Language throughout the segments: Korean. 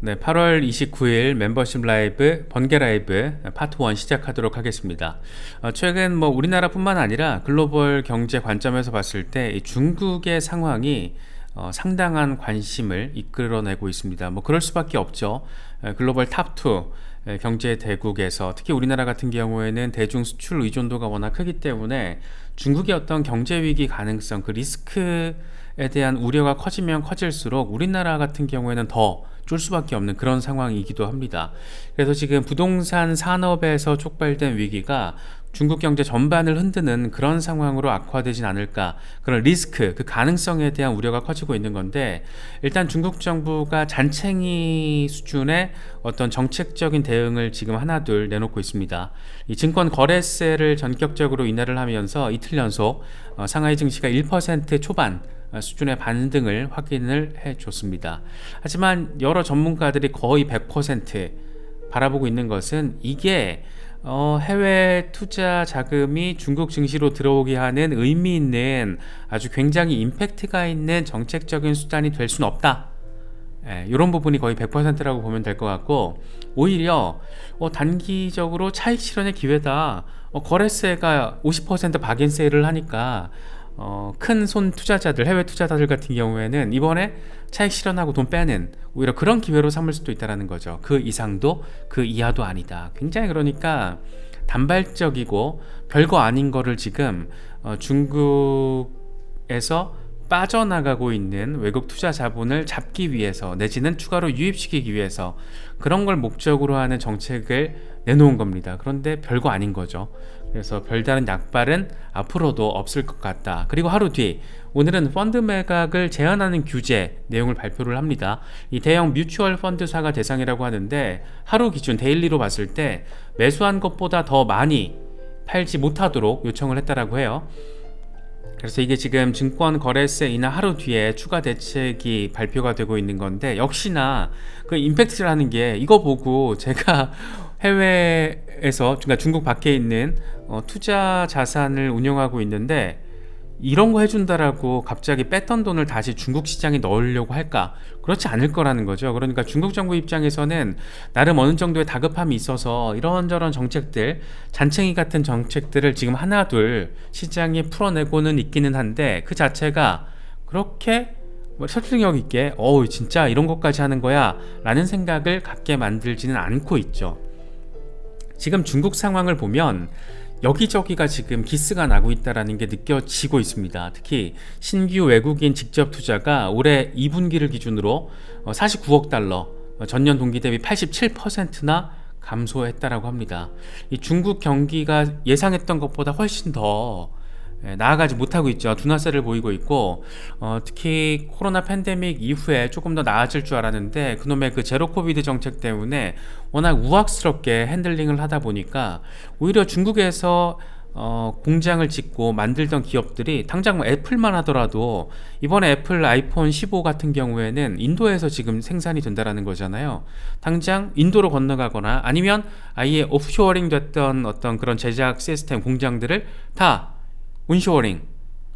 네, 8월 29일 멤버십 라이브, 번개 라이브 파트 1 시작하도록 하겠습니다. 최근 우리나라뿐만 아니라 글로벌 경제 관점에서 봤을 때 이 중국의 상황이 상당한 관심을 이끌어내고 있습니다. 그럴 수밖에 없죠. 글로벌 탑2 경제 대국에서 특히 우리나라 같은 경우에는 대중 수출 의존도가 워낙 크기 때문에 중국의 어떤 경제 위기 가능성, 그 리스크에 대한 우려가 커지면 커질수록 우리나라 같은 경우에는 더 쫄 수밖에 없는 그런 상황이기도 합니다. 그래서 지금 부동산 산업에서 촉발된 위기가 중국 경제 전반을 흔드는 그런 상황으로 악화되진 않을까, 그런 리스크, 그 가능성에 대한 우려가 커지고 있는 건데, 일단 중국 정부가 잔챙이 수준의 어떤 정책적인 대응을 지금 하나둘 내놓고 있습니다. 이 증권 거래세를 전격적으로 인하를 하면서 이틀 연속 상하이 증시가 1% 초반 수준의 반등을 확인을 해줬습니다. 하지만 여러 전문가들이 거의 100% 바라보고 있는 것은 이게 해외 투자 자금이 중국 증시로 들어오게 하는 의미 있는 아주 굉장히 임팩트가 있는 정책적인 수단이 될 수는 없다. 이런 부분이 거의 100%라고 보면 될 것 같고, 오히려 단기적으로 차익 실현의 기회다. 거래세가 50% 박인 세일을 하니까 큰 손 투자자들, 해외 투자자들 같은 경우에는 이번에 차익 실현하고 돈 빼는 오히려 그런 기회로 삼을 수도 있다는 거죠. 그 이상도 그 이하도 아니다. 굉장히 그러니까 단발적이고 별거 아닌 거를 지금 중국에서 빠져나가고 있는 외국 투자 자본을 잡기 위해서, 내지는 추가로 유입시키기 위해서 그런 걸 목적으로 하는 정책을 내놓은 겁니다. 그런데 별거 아닌 거죠. 그래서 별다른 약발은 앞으로도 없을 것 같다. 그리고 하루 뒤, 오늘은 펀드 매각을 제한하는 규제 내용을 발표를 합니다. 이 대형 뮤추얼 펀드사가 대상이라고 하는데, 하루 기준 데일리로 봤을 때 매수한 것보다 더 많이 팔지 못하도록 요청을 했다라고 해요. 그래서 이게 지금 증권 거래세 인하 하루 뒤에 추가 대책이 발표가 되고 있는 건데, 역시나 그 임팩트라는 게, 이거 보고 제가 해외에서, 그러니까 중국 밖에 있는 투자 자산을 운영하고 있는데 이런 거 해준다라고 갑자기 뺐던 돈을 다시 중국 시장에 넣으려고 할까? 그렇지 않을 거라는 거죠. 그러니까 중국 정부 입장에서는 나름 어느 정도의 다급함이 있어서 이런저런 정책들, 잔챙이 같은 정책들을 지금 하나둘 시장에 풀어내고는 있기는 한데, 그 자체가 그렇게 설득력 있게 진짜 이런 것까지 하는 거야 라는 생각을 갖게 만들지는 않고 있죠. 지금 중국 상황을 보면 여기저기가 지금 기스가 나고 있다는 게 느껴지고 있습니다. 특히 신규 외국인 직접 투자가 올해 2분기를 기준으로 49억 달러, 전년 동기 대비 87%나 감소했다라고 합니다. 이 중국 경기가 예상했던 것보다 훨씬 더 나아가지 못하고 있죠. 둔화세를 보이고 있고, 특히 코로나 팬데믹 이후에 조금 더 나아질 줄 알았는데 그놈의 그 제로 코비드 정책 때문에 워낙 우악스럽게 핸들링을 하다 보니까 오히려 중국에서 공장을 짓고 만들던 기업들이, 당장 애플만 하더라도 이번에 애플 아이폰 15 같은 경우에는 인도에서 지금 생산이 된다라는 거잖아요. 당장 인도로 건너가거나 아니면 아예 오프쇼어링 됐던 어떤 그런 제작 시스템 공장들을 다 온쇼어링,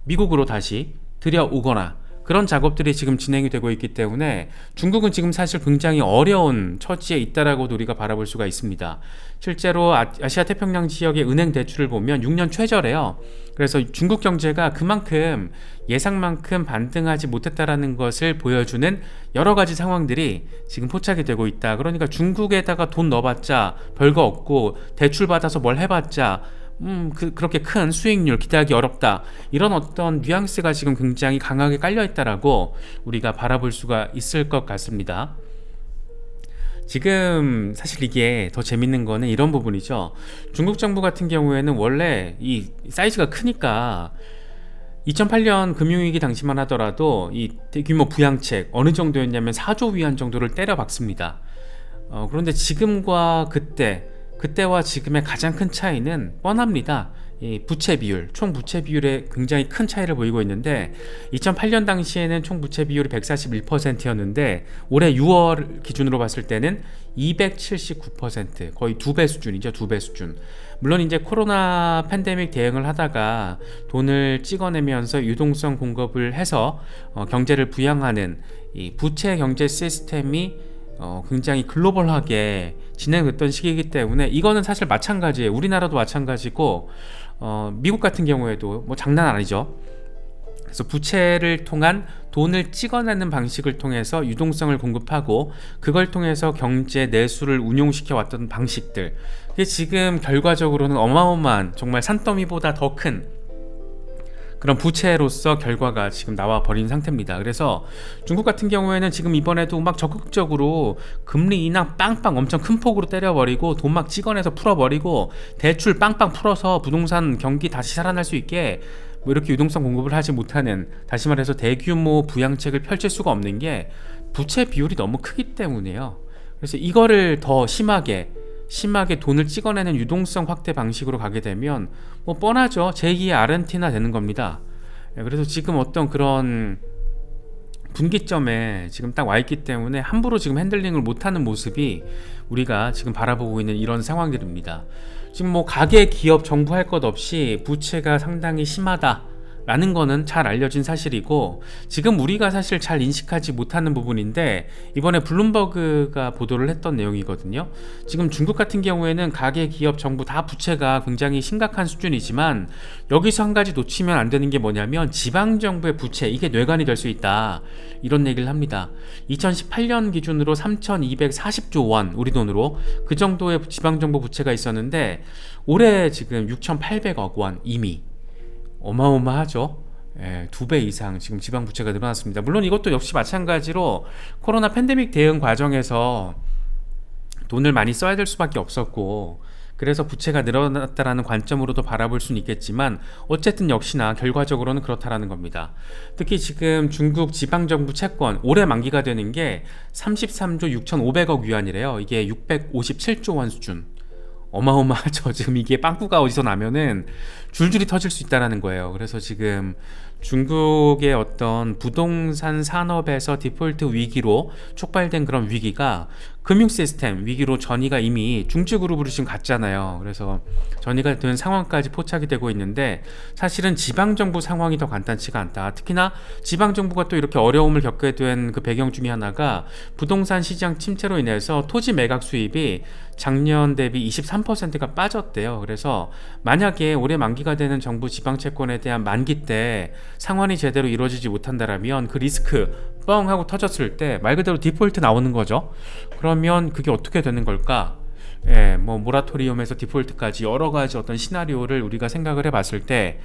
미국으로 다시 들여오거나 그런 작업들이 지금 진행이 되고 있기 때문에 중국은 지금 사실 굉장히 어려운 처지에 있다라고도 우리가 바라볼 수가 있습니다. 실제로 아시아 태평양 지역의 은행 대출을 보면 6년 최저래요. 그래서 중국 경제가 그만큼 예상만큼 반등하지 못했다라는 것을 보여주는 여러 가지 상황들이 지금 포착이 되고 있다. 그러니까 중국에다가 돈 넣어봤자 별거 없고, 대출 받아서 뭘 해봤자 그렇게 큰 수익률 기대하기 어렵다, 이런 어떤 뉘앙스가 지금 굉장히 강하게 깔려있다라고 우리가 바라볼 수가 있을 것 같습니다. 지금 사실 이게 더 재밌는 거는 이런 부분이죠. 중국 정부 같은 경우에는 원래 이 사이즈가 크니까 2008년 금융위기 당시만 하더라도 이 대규모 부양책 어느 정도였냐면 4조 위안 정도를 때려박습니다. 그런데 지금과 그때와 지금의 가장 큰 차이는 뻔합니다. 이 부채 비율, 총 부채 비율에 굉장히 큰 차이를 보이고 있는데, 2008년 당시에는 총 부채 비율이 141%였는데 올해 6월 기준으로 봤을 때는 279%, 거의 2배 수준이죠. 2배 수준. 물론 이제 코로나 팬데믹 대응을 하다가 돈을 찍어내면서 유동성 공급을 해서 경제를 부양하는 이 부채 경제 시스템이 굉장히 글로벌하게 진행됐던 시기이기 때문에 이거는 사실 마찬가지예요. 우리나라도 마찬가지고 미국 같은 경우에도 뭐 장난 아니죠. 그래서 부채를 통한 돈을 찍어내는 방식을 통해서 유동성을 공급하고 그걸 통해서 경제 내수를 운용시켜 왔던 방식들, 이게 지금 결과적으로는 어마어마한 정말 산더미보다 더 큰 그런 부채로서 결과가 지금 나와 버린 상태입니다. 그래서 중국 같은 경우에는 지금 이번에도 막 적극적으로 금리 인하 빵빵 엄청 큰 폭으로 때려버리고 돈 막 찍어내서 풀어버리고 대출 빵빵 풀어서 부동산 경기 다시 살아날 수 있게 뭐 이렇게 유동성 공급을 하지 못하는, 다시 말해서 대규모 부양책을 펼칠 수가 없는 게 부채 비율이 너무 크기 때문이에요. 그래서 이거를 더 심하게 돈을 찍어내는 유동성 확대 방식으로 가게 되면 뭐 뻔하죠. 제2의 아르헨티나 되는 겁니다. 그래서 지금 어떤 그런 분기점에 지금 딱 와 있기 때문에 함부로 지금 핸들링을 못하는 모습이 우리가 지금 바라보고 있는 이런 상황들입니다. 지금 뭐 가계, 기업, 정부 할 것 없이 부채가 상당히 심하다 라는 거는 잘 알려진 사실이고, 지금 우리가 사실 잘 인식하지 못하는 부분인데 이번에 블룸버그가 보도를 했던 내용이거든요. 지금 중국 같은 경우에는 가계, 기업, 정부 다 부채가 굉장히 심각한 수준이지만 여기서 한 가지 놓치면 안 되는 게 뭐냐면 지방정부의 부채, 이게 뇌관이 될 수 있다, 이런 얘기를 합니다. 2018년 기준으로 3,240조 원, 우리 돈으로 그 정도의 지방정부 부채가 있었는데 올해 지금 6,800억 원, 이미 어마어마하죠. 2배 이상 지금 지방 부채가 늘어났습니다. 물론 이것도 역시 마찬가지로 코로나 팬데믹 대응 과정에서 돈을 많이 써야 될 수밖에 없었고, 그래서 부채가 늘어났다라는 관점으로도 바라볼 수는 있겠지만 어쨌든 역시나 결과적으로는 그렇다라는 겁니다. 특히 지금 중국 지방정부 채권 올해 만기가 되는 게 33조 6,500억 위안이래요. 이게 657조 원 수준. 어마어마하죠. 지금 이게 빵꾸가 어디서 나면은 줄줄이 터질 수 있다는 거예요. 그래서 지금 중국의 어떤 부동산 산업에서 디폴트 위기로 촉발된 그런 위기가 금융 시스템 위기로 전이가 이미 중지그룹으로 지금 갔잖아요. 그래서 전이가 된 상황까지 포착이 되고 있는데 사실은 지방정부 상황이 더 간단치가 않다. 특히나 지방정부가 또 이렇게 어려움을 겪게 된 그 배경 중에 하나가 부동산 시장 침체로 인해서 토지 매각 수입이 작년 대비 23%가 빠졌대요. 그래서 만약에 올해 만기가 되는 정부 지방채권에 대한 만기 때 상환이 제대로 이루어지지 못한다라면 그 리스크 뻥 하고 터졌을 때 말 그대로 디폴트 나오는 거죠. 그러면 그게 어떻게 되는 걸까? 뭐 모라토리엄에서 디폴트까지 여러 가지 어떤 시나리오를 우리가 생각을 해봤을 때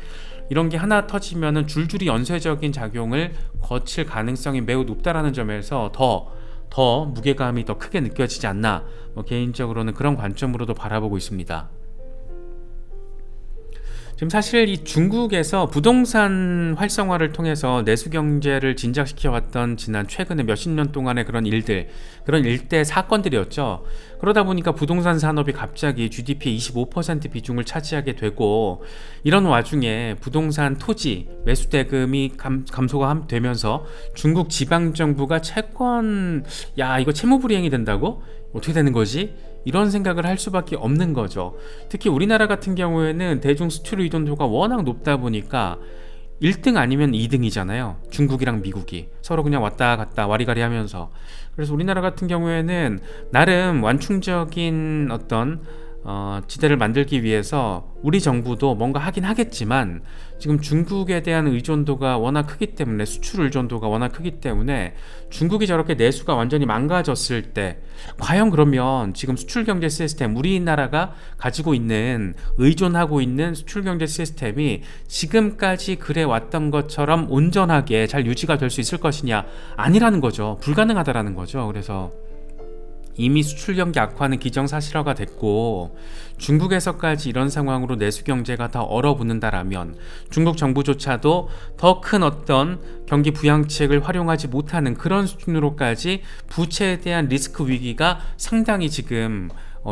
이런 게 하나 터지면은 줄줄이 연쇄적인 작용을 거칠 가능성이 매우 높다라는 점에서 더 무게감이 더 크게 느껴지지 않나, 뭐 개인적으로는 그런 관점으로도 바라보고 있습니다. 지금 사실 이 중국에서 부동산 활성화를 통해서 내수 경제를 진작시켜 왔던 지난 최근에 몇십 년 동안의 그런 일들, 그런 일대 사건들이었죠. 그러다 보니까 부동산 산업이 갑자기 GDP의 25% 비중을 차지하게 되고, 이런 와중에 부동산 토지 매수 대금이 감소가 되면서 중국 지방정부가 채권, 야 이거 채무불이행이 된다고? 어떻게 되는 거지? 이런 생각을 할 수밖에 없는 거죠. 특히 우리나라 같은 경우에는 대중 수출 의존도가 워낙 높다 보니까 1등 아니면 2등이잖아요. 중국이랑 미국이 서로 그냥 왔다 갔다 와리가리 하면서. 그래서 우리나라 같은 경우에는 나름 완충적인 어떤 지대를 만들기 위해서 우리 정부도 뭔가 하긴 하겠지만 지금 중국에 대한 의존도가 워낙 크기 때문에, 수출 의존도가 워낙 크기 때문에 중국이 저렇게 내수가 완전히 망가졌을 때 과연 그러면 지금 수출 경제 시스템, 우리나라가 가지고 있는 의존하고 있는 수출 경제 시스템이 지금까지 그래 왔던 것처럼 온전하게 잘 유지가 될 수 있을 것이냐? 아니라는 거죠. 불가능하다라는 거죠. 그래서 이미 수출 경기 악화는 기정사실화가 됐고 중국에서까지 이런 상황으로 내수 경제가 더 얼어붙는다라면 중국 정부조차도 더 큰 어떤 경기 부양책을 활용하지 못하는 그런 수준으로까지 부채에 대한 리스크 위기가 상당히 지금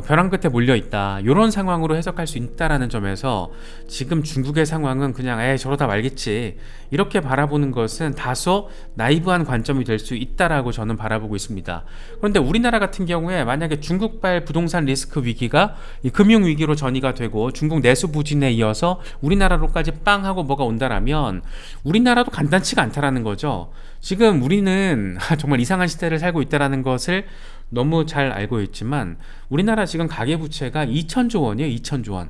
벼랑 끝에 몰려있다, 이런 상황으로 해석할 수 있다라는 점에서 지금 중국의 상황은 그냥 저러다 말겠지 이렇게 바라보는 것은 다소 나이브한 관점이 될 수 있다라고 저는 바라보고 있습니다. 그런데 우리나라 같은 경우에 만약에 중국발 부동산 리스크 위기가 이 금융위기로 전이가 되고 중국 내수 부진에 이어서 우리나라로까지 빵 하고 뭐가 온다라면 우리나라도 간단치가 않다라는 거죠. 지금 우리는 정말 이상한 시대를 살고 있다라는 것을 너무 잘 알고 있지만 우리나라 지금 가계부채가 2천조 원이에요. 2천조 원.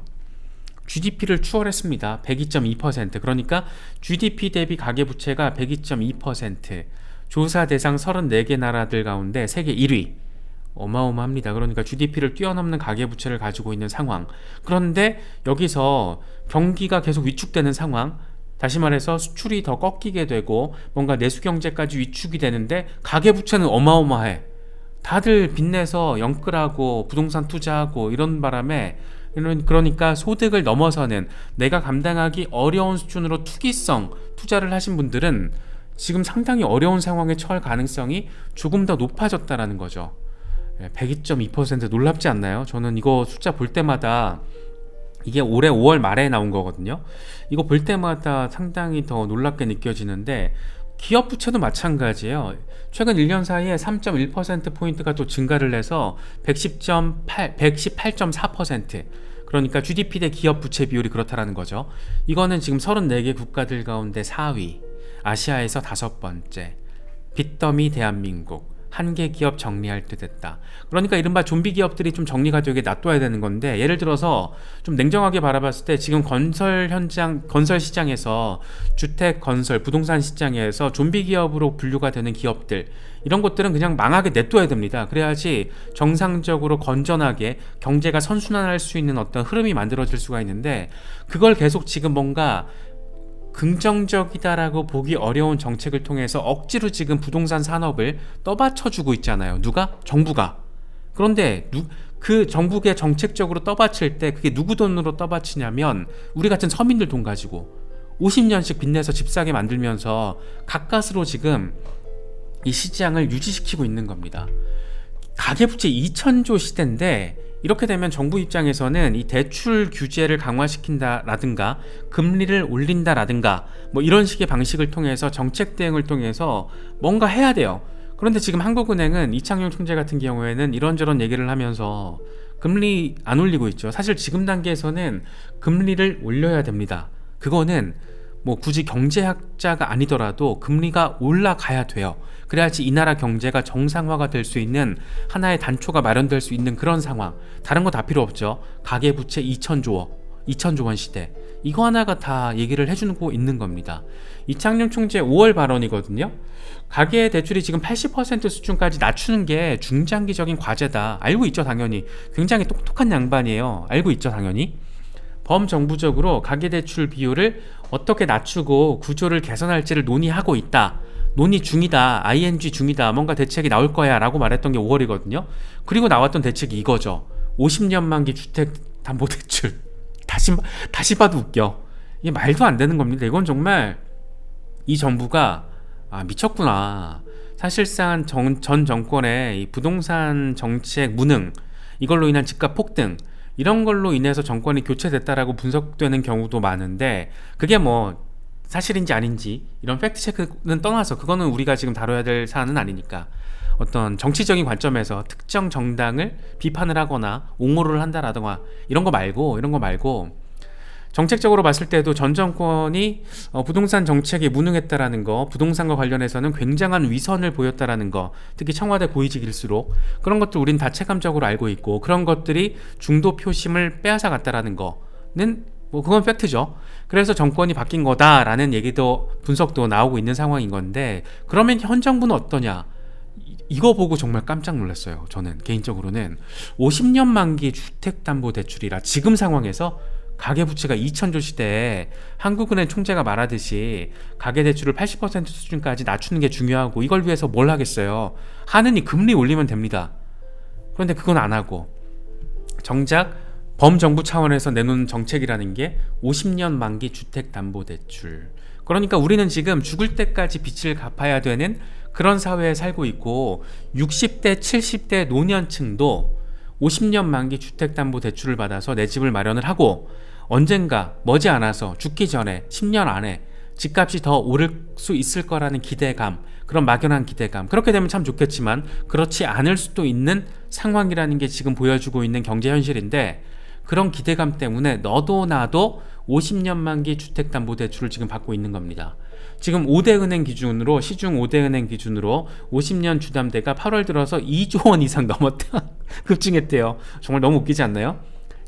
GDP를 추월했습니다. 102.2%. 그러니까 GDP 대비 가계부채가 102.2%. 조사 대상 34개 나라들 가운데 세계 1위. 어마어마합니다. 그러니까 GDP를 뛰어넘는 가계부채를 가지고 있는 상황. 그런데 여기서 경기가 계속 위축되는 상황, 다시 말해서 수출이 더 꺾이게 되고 뭔가 내수경제까지 위축이 되는데 가계부채는 어마어마해. 다들 빚내서 영끌하고 부동산 투자하고 이런 바람에, 그러니까 소득을 넘어서는 내가 감당하기 어려운 수준으로 투기성 투자를 하신 분들은 지금 상당히 어려운 상황에 처할 가능성이 조금 더 높아졌다라는 거죠. 102.2% 놀랍지 않나요? 저는 이거 숫자 볼 때마다, 이게 올해 5월 말에 나온 거거든요. 이거 볼 때마다 상당히 더 놀랍게 느껴지는데, 기업 부채도 마찬가지예요. 최근 1년 사이에 3.1%포인트가 또 증가를 해서 118.4%. 그러니까 GDP 대 기업 부채 비율이 그렇다라는 거죠. 이거는 지금 34개 국가들 가운데 4위, 아시아에서 5번째, 빚더미 대한민국, 한 개 기업 정리할 듯 했다. 그러니까 이른바 좀비 기업들이 좀 정리가 되게 놔둬야 되는 건데, 예를 들어서 좀 냉정하게 바라봤을 때 지금 건설 시장에서, 주택 건설 부동산 시장에서 좀비 기업으로 분류가 되는 기업들, 이런 것들은 그냥 망하게 냅둬야 됩니다. 그래야지 정상적으로 건전하게 경제가 선순환할 수 있는 어떤 흐름이 만들어질 수가 있는데, 그걸 계속 지금 뭔가 긍정적이다라고 보기 어려운 정책을 통해서 억지로 지금 부동산 산업을 떠받쳐주고 있잖아요. 누가? 정부가. 그런데 그 정부가 정책적으로 떠받칠 때 그게 누구 돈으로 떠받치냐면 우리 같은 서민들 돈 가지고 50년씩 빚내서 집 사게 만들면서 가까스로 지금 이 시장을 유지시키고 있는 겁니다. 가계부채 2천조 시대인데, 이렇게 되면 정부 입장에서는 이 대출 규제를 강화시킨다라든가 금리를 올린다라든가 뭐 이런 식의 방식을 통해서 정책 대응을 통해서 뭔가 해야 돼요. 그런데 지금 한국은행은 이창용 총재 같은 경우에는 이런저런 얘기를 하면서 금리 안 올리고 있죠. 사실 지금 단계에서는 금리를 올려야 됩니다. 그거는 뭐 굳이 경제학자가 아니더라도 금리가 올라가야 돼요. 그래야지 이 나라 경제가 정상화가 될 수 있는 하나의 단초가 마련될 수 있는 그런 상황. 다른 거 다 필요 없죠. 가계부채 2천조 원 시대. 이거 하나가 다 얘기를 해주고 있는 겁니다. 이창용 총재 5월 발언이거든요. 가계 대출이 지금 80% 수준까지 낮추는 게 중장기적인 과제다. 알고 있죠, 당연히. 굉장히 똑똑한 양반이에요. 알고 있죠, 당연히. 범정부적으로 가계대출 비율을 어떻게 낮추고 구조를 개선할지를 논의하고 있다. 논의 중이다. ING 중이다. 뭔가 대책이 나올 거야 라고 말했던 게 5월이거든요. 그리고 나왔던 대책이 이거죠. 50년 만기 주택담보대출. 다시 봐도 웃겨. 이게 말도 안 되는 겁니다. 이건 정말 이 정부가 미쳤구나. 사실상 전 정권의 이 부동산 정책 무능, 이걸로 인한 집값 폭등, 이런 걸로 인해서 정권이 교체됐다라고 분석되는 경우도 많은데, 그게 뭐 사실인지 아닌지 이런 팩트체크는 떠나서 그거는 우리가 지금 다뤄야 될 사안은 아니니까, 어떤 정치적인 관점에서 특정 정당을 비판을 하거나 옹호를 한다라던가 이런 거 말고 정책적으로 봤을 때도 전 정권이 부동산 정책에 무능했다라는 거, 부동산과 관련해서는 굉장한 위선을 보였다라는 거, 특히 청와대 고위직일수록 그런 것들 우린 다 체감적으로 알고 있고, 그런 것들이 중도 표심을 빼앗아 갔다라는 거는 뭐 그건 팩트죠. 그래서 정권이 바뀐 거다라는 얘기도, 분석도 나오고 있는 상황인 건데, 그러면 현 정부는 어떠냐? 이거 보고 정말 깜짝 놀랐어요. 저는 개인적으로는 50년 만기 주택담보대출이라 지금 상황에서 가계부채가 2천조 시대에 한국은행 총재가 말하듯이 가계대출을 80% 수준까지 낮추는 게 중요하고, 이걸 위해서 뭘 하겠어요. 하느니 금리 올리면 됩니다. 그런데 그건 안 하고 정작 범정부 차원에서 내놓는 정책이라는 게 50년 만기 주택담보대출. 그러니까 우리는 지금 죽을 때까지 빚을 갚아야 되는 그런 사회에 살고 있고, 60대 70대 노년층도 50년 만기 주택담보대출을 받아서 내 집을 마련을 하고, 언젠가 머지않아서 죽기 전에 10년 안에 집값이 더 오를 수 있을 거라는 기대감, 그런 막연한 기대감. 그렇게 되면 참 좋겠지만 그렇지 않을 수도 있는 상황이라는 게 지금 보여주고 있는 경제 현실인데, 그런 기대감 때문에 너도 나도 50년 만기 주택담보대출을 지금 받고 있는 겁니다. 지금 5대 은행 기준으로 시중 5대 은행 기준으로 50년 주담대가 8월 들어서 2조 원 이상 넘었다. 급증했대요. 정말 너무 웃기지 않나요?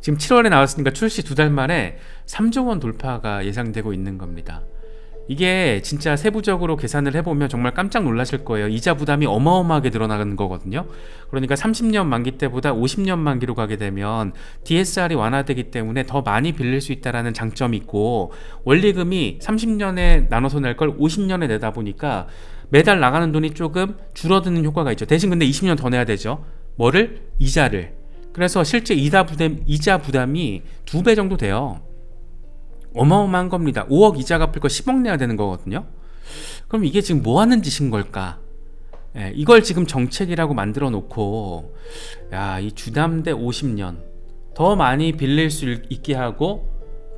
지금 7월에 나왔으니까 출시 2달 만에 3조 원 돌파가 예상되고 있는 겁니다. 이게 진짜 세부적으로 계산을 해보면 정말 깜짝 놀라실 거예요. 이자 부담이 어마어마하게 늘어나는 거거든요. 그러니까 30년 만기 때보다 50년 만기로 가게 되면 DSR이 완화되기 때문에 더 많이 빌릴 수 있다는 장점이 있고, 원리금이 30년에 나눠서 낼 걸 50년에 내다 보니까 매달 나가는 돈이 조금 줄어드는 효과가 있죠. 대신 근데 20년 더 내야 되죠. 뭐를? 이자를. 그래서 실제 이자 부담이 2배 정도 돼요. 어마어마한 겁니다. 5억 이자 갚을 거 10억 내야 되는 거거든요. 그럼 이게 지금 뭐 하는 짓인 걸까? 이걸 지금 정책이라고 만들어 놓고, 야, 이 주담대 50년 더 많이 빌릴 수 있게 하고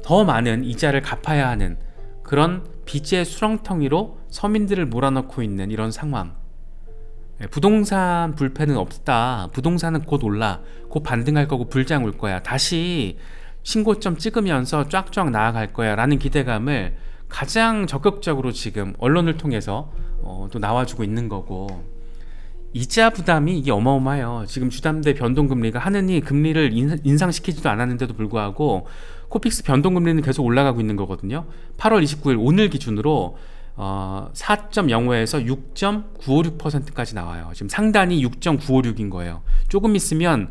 더 많은 이자를 갚아야 하는 그런 빚의 수렁텅이로 서민들을 몰아넣고 있는 이런 상황. 부동산 불패는 없다. 부동산은 곧 올라. 곧 반등할 거고 불장 올 거야. 다시 신고점 찍으면서 쫙쫙 나아갈 거야 라는 기대감을 가장 적극적으로 지금 언론을 통해서 또 나와주고 있는 거고, 이자 부담이 이게 어마어마해요. 지금 주담대 변동금리가 하느니 금리를 인상시키지도 않았는데도 불구하고 코픽스 변동금리는 계속 올라가고 있는 거거든요. 8월 29일 오늘 기준으로 4.05에서 6.956%까지 나와요. 지금 상단이 6.956인 거예요. 조금 있으면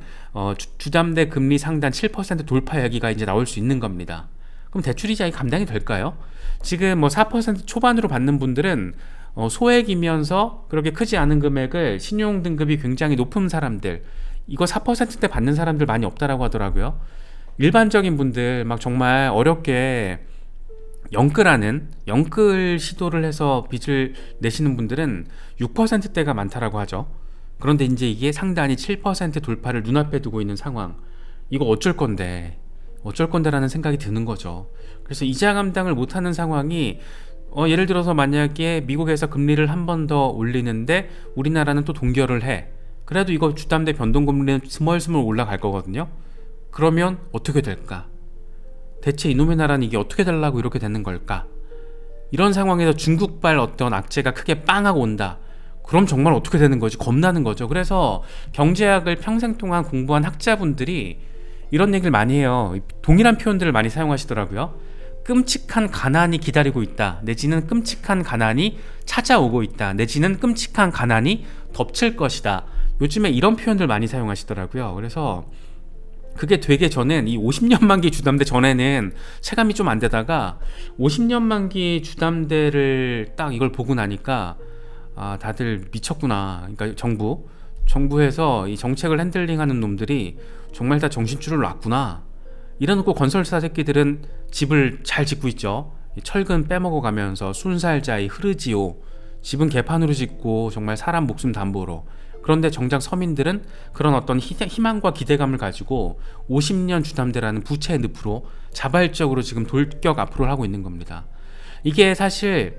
주담대 금리 상단 7% 돌파 여기가 이제 나올 수 있는 겁니다. 그럼 대출이자이 감당이 될까요? 지금 뭐 4% 초반으로 받는 분들은 소액이면서 그렇게 크지 않은 금액을 신용 등급이 굉장히 높은 사람들, 이거 4%대 받는 사람들 많이 없다라고 하더라고요. 일반적인 분들 막 정말 어렵게 영끌 시도를 해서 빚을 내시는 분들은 6%대가 많다라고 하죠. 그런데 이제 이게 상단이 7% 돌파를 눈앞에 두고 있는 상황. 이거 어쩔 건데라는 생각이 드는 거죠. 그래서 이자 감당을 못하는 상황이 예를 들어서 만약에 미국에서 금리를 한 번 더 올리는데 우리나라는 또 동결을 해. 그래도 이거 주담대 변동금리는 스멀스멀 올라갈 거거든요. 그러면 어떻게 될까? 대체 이놈의 나라는 이게 어떻게 되려고 이렇게 되는 걸까? 이런 상황에서 중국발 어떤 악재가 크게 빵하고 온다. 그럼 정말 어떻게 되는 거지? 겁나는 거죠. 그래서 경제학을 평생 동안 공부한 학자분들이 이런 얘기를 많이 해요. 동일한 표현들을 많이 사용하시더라고요. 끔찍한 가난이 기다리고 있다. 내지는 끔찍한 가난이 찾아오고 있다. 내지는 끔찍한 가난이 덮칠 것이다. 요즘에 이런 표현들 많이 사용하시더라고요. 그래서 그게 되게 저는 이 50년 만기 주담대 전에는 체감이 좀 안 되다가 50년 만기 주담대를 딱 이걸 보고 나니까 다들 미쳤구나. 그러니까 정부에서 이 정책을 핸들링하는 놈들이 정말 다 정신줄을 놨구나. 이래놓고 건설사 새끼들은 집을 잘 짓고 있죠. 철근 빼먹어가면서 순살자이 흐르지오. 집은 개판으로 짓고 정말 사람 목숨 담보로. 그런데 정작 서민들은 그런 어떤 희망과 기대감을 가지고 50년 주담대라는 부채의 늪으로 자발적으로 지금 돌격 앞으로 하고 있는 겁니다. 이게 사실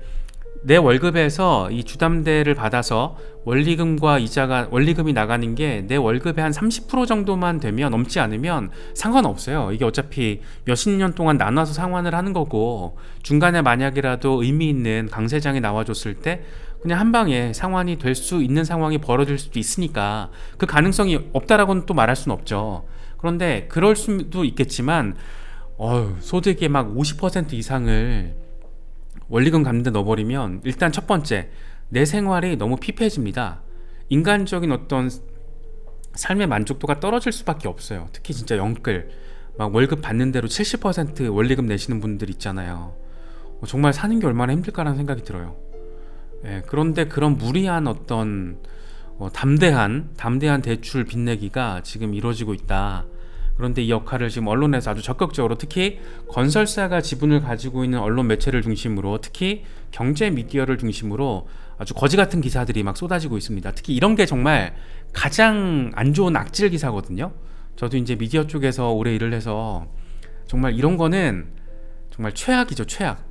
내 월급에서 이 주담대를 받아서 원리금이 나가는 게 내 월급의 한 30% 정도만 되면, 넘지 않으면 상관없어요. 이게 어차피 몇십 년 동안 나눠서 상환을 하는 거고, 중간에 만약이라도 의미 있는 강세장이 나와줬을 때 그냥 한 방에 상환이 될 수 있는 상황이 벌어질 수도 있으니까 그 가능성이 없다라고는 또 말할 수는 없죠. 그런데 그럴 수도 있겠지만 소득의 막 50% 이상을 원리금 갚는데 넣어버리면 일단 첫 번째, 내 생활이 너무 피폐해집니다. 인간적인 어떤 삶의 만족도가 떨어질 수밖에 없어요. 특히 진짜 영끌 막 월급 받는 대로 70% 원리금 내시는 분들 있잖아요. 정말 사는 게 얼마나 힘들까라는 생각이 들어요. 그런데 그런 무리한 어떤 담대한 대출 빚내기가 지금 이루어지고 있다. 그런데 이 역할을 지금 언론에서 아주 적극적으로, 특히 건설사가 지분을 가지고 있는 언론 매체를 중심으로, 특히 경제 미디어를 중심으로 아주 거지 같은 기사들이 막 쏟아지고 있습니다. 특히 이런 게 정말 가장 안 좋은 악질 기사거든요. 저도 이제 미디어 쪽에서 오래 일을 해서 정말 이런 거는 정말 최악이죠, 최악.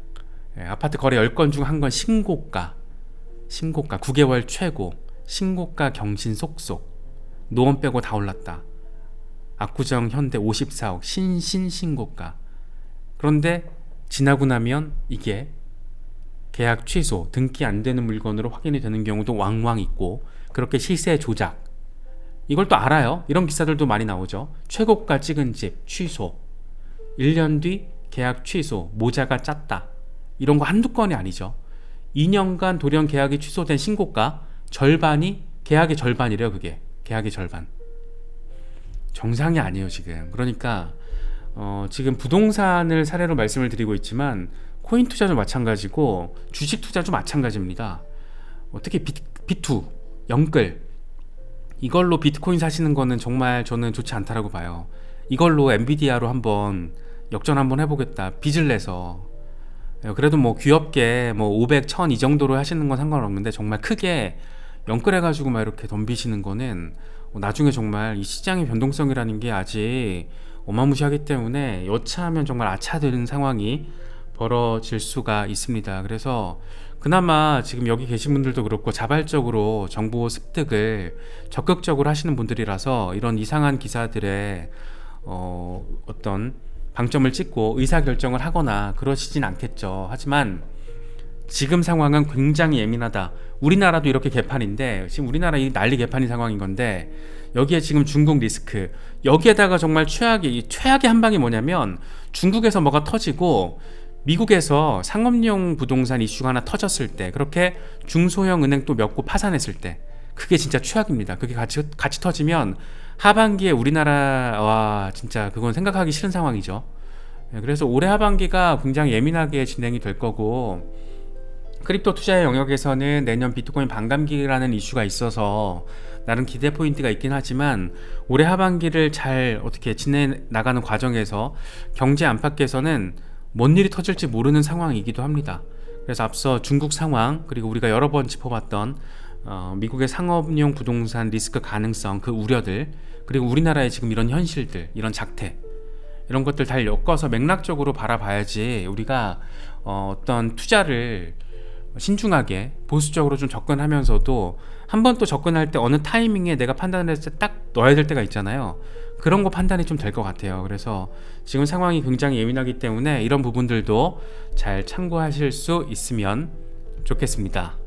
아파트 거래 10건 중 1건 신고가 9개월 최고, 신고가 경신 속속, 노원 빼고 다 올랐다. 압구정 현대 54억 신고가. 그런데 지나고 나면 이게 계약 취소, 등기 안 되는 물건으로 확인이 되는 경우도 왕왕 있고, 그렇게 시세 조작, 이걸 또 알아요. 이런 기사들도 많이 나오죠. 최고가 찍은 집 취소, 1년 뒤 계약 취소, 모자가 짰다, 이런 거 한두 건이 아니죠. 2년간 돌연 계약이 취소된 신고가 절반이 계약의 절반이래요. 그게 계약의 절반. 정상이 아니에요 지금. 그러니까 지금 부동산을 사례로 말씀을 드리고 있지만 코인 투자도 마찬가지고 주식 투자도 마찬가지입니다. 어떻게 비투, 영끌, 이걸로 비트코인 사시는 거는 정말 저는 좋지 않다라고 봐요. 이걸로 엔비디아로 한번 역전 한번 해보겠다, 빚을 내서. 그래도 뭐 귀엽게 뭐 500, 1000 이 정도로 하시는 건 상관없는데, 정말 크게 영끌해가지고 막 이렇게 덤비시는 거는 나중에 정말 이 시장의 변동성이라는 게 아직 어마무시하기 때문에 여차하면 정말 아차되는 상황이 벌어질 수가 있습니다. 그래서 그나마 지금 여기 계신 분들도 그렇고 자발적으로 정보 습득을 적극적으로 하시는 분들이라서 이런 이상한 기사들에 어떤 방점을 찍고 의사결정을 하거나 그러시진 않겠죠. 하지만 지금 상황은 굉장히 예민하다. 우리나라도 이렇게 개판인데, 지금 우리나라 이 난리 개판인 상황인 건데, 여기에 지금 중국 리스크, 여기에다가 정말 최악의 한 방이 뭐냐면, 중국에서 뭐가 터지고 미국에서 상업용 부동산 이슈가 하나 터졌을 때, 그렇게 중소형 은행 또 몇 곳 파산했을 때, 그게 진짜 최악입니다. 그게 같이 터지면 하반기에 우리나라와 진짜 그건 생각하기 싫은 상황이죠. 그래서 올해 하반기가 굉장히 예민하게 진행이 될 거고, 크립토 투자의 영역에서는 내년 비트코인 반감기라는 이슈가 있어서 나름 기대 포인트가 있긴 하지만, 올해 하반기를 잘 어떻게 지내나가는 과정에서 경제 안팎에서는 뭔 일이 터질지 모르는 상황이기도 합니다. 그래서 앞서 중국 상황, 그리고 우리가 여러 번 짚어봤던 미국의 상업용 부동산 리스크 가능성, 그 우려들, 그리고 우리나라의 지금 이런 현실들, 이런 작태, 이런 것들 다 엮어서 맥락적으로 바라봐야지 우리가 어떤 투자를 신중하게 보수적으로 좀 접근하면서도, 한 번 또 접근할 때 어느 타이밍에 내가 판단을 했을 때 딱 넣어야 될 때가 있잖아요. 그런 거 판단이 좀 될 것 같아요. 그래서 지금 상황이 굉장히 예민하기 때문에 이런 부분들도 잘 참고하실 수 있으면 좋겠습니다.